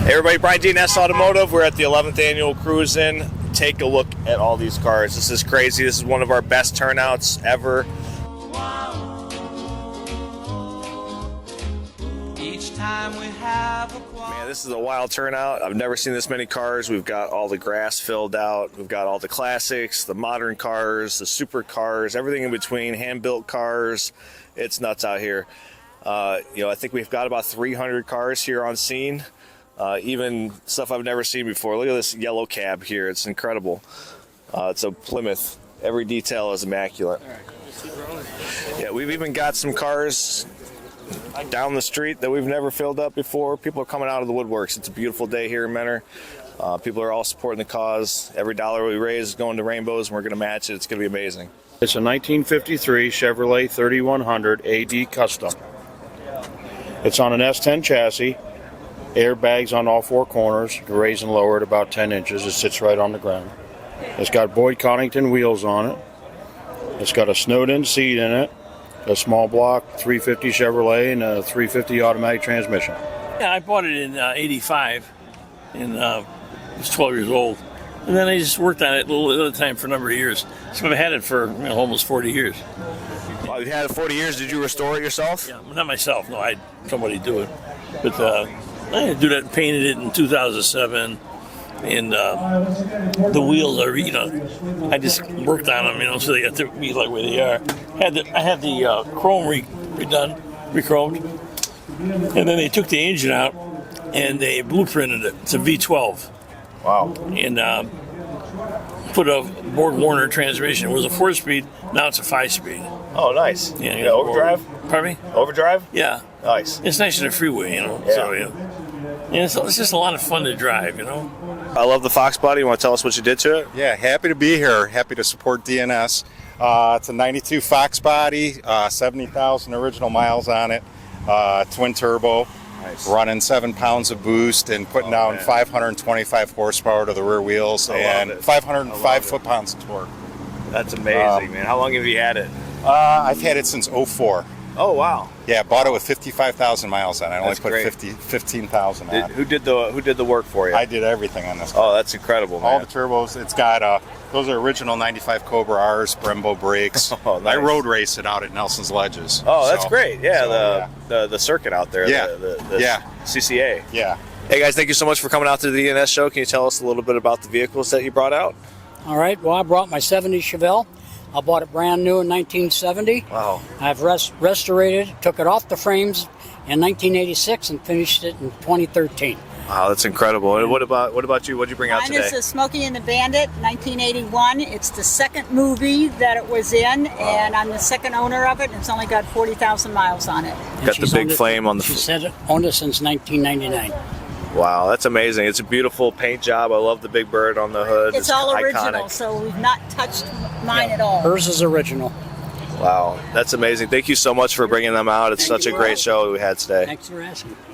Hey everybody, Bryan D&S Automotive. We're at the 11th annual Cruisin'. Take a look at all these cars. This is crazy. This is one of our best turnouts ever. Each time we have a Man, this is a wild turnout. I've never seen this many cars. We've got all the grass filled out. We've got all the classics, the modern cars, the super cars, everything in between, hand-built cars. It's nuts out here. I think we've got about 300 cars here on scene. Even stuff I've never seen before. Look at this yellow cab here. It's incredible. It's a Plymouth. Every detail is immaculate. Yeah, we've even got some cars down the street that we've never filled up before. People are coming out of the woodworks. It's a beautiful day here in Mentor. People are all supporting the cause. Every dollar we raise is going to Rainbows, and we're going to match it. It's going to be amazing. It's a 1953 Chevrolet 3100 AD Custom. It's on an S10 chassis. Airbags on all four corners, raise and lower at about 10 inches. It sits right on the ground. It's got Boyd Connington wheels on it. It's got a snowed-in seat in it, a small block 350 Chevrolet, and a 350 automatic transmission. Yeah, I bought it in '85, and I was 12 years old. And then I just worked on it a little at a time for a number of years. So I've had it for almost 40 years. Well, you've had it 40 years. Did you restore it yourself? Yeah, not myself. No, I had somebody do it. But I had to do that and painted it in 2007. And the wheels are, I just worked on them, so they got to be like where they are. I had the chrome redone, re-chromed. And then they took the engine out and they blueprinted it. It's a V12. Wow. And put a Borg-Warner transmission. It was a 4-speed, now it's a 5-speed. Oh, nice. Yeah, overdrive? Pardon me? Overdrive? Yeah. Nice. It's nice on the freeway, Yeah. So, and it's just a lot of fun to drive, I love the Fox body. You want to tell us what you did to it? Yeah, happy to be here. Happy to support D&S. It's a 92 Fox body, 70,000 original miles on it, twin turbo, Nice. running 7 pounds of boost and putting down 525 horsepower to the rear wheels and it. 505 foot-pounds of torque. That's amazing, man. How long have you had it? I've had it since '04. Oh, wow. Yeah, bought it with 55,000 miles on it. I only That's put great. 15,000 on. Who did the work for you? I did everything on this car. Oh, that's incredible, man. All the turbos. It's got those are original 95 Cobra R's, Brembo brakes. Oh, nice. I road race it out at Nelson's Ledges. Oh, that's So- great. Yeah, so, the circuit out there. Yeah. The CCA. yeah. Hey guys, thank you so much for coming out to the D&S show. Can you tell us a little bit about the vehicles that you brought out? All right, well, I brought my 70 Chevelle. I bought it brand new in 1970. Wow. I've restorated it, took it off the frames in 1986 and finished it in 2013. Wow, that's incredible. And what about you? What did you bring out Mine today? is the Smokey and the Bandit, 1981. It's the second movie that it was in, and I'm the second owner of it, and it's only got 40,000 miles on it. And Got the she's big owned it- flame on the. She said it owned it since 1999. Wow, that's amazing. It's a beautiful paint job. I love the big bird on the hood. It's all iconic. original, so we've not touched mine at all. Hers is original. Wow, that's amazing. Thank you so much for bringing them out. It's such a great show we had today. Thanks for asking.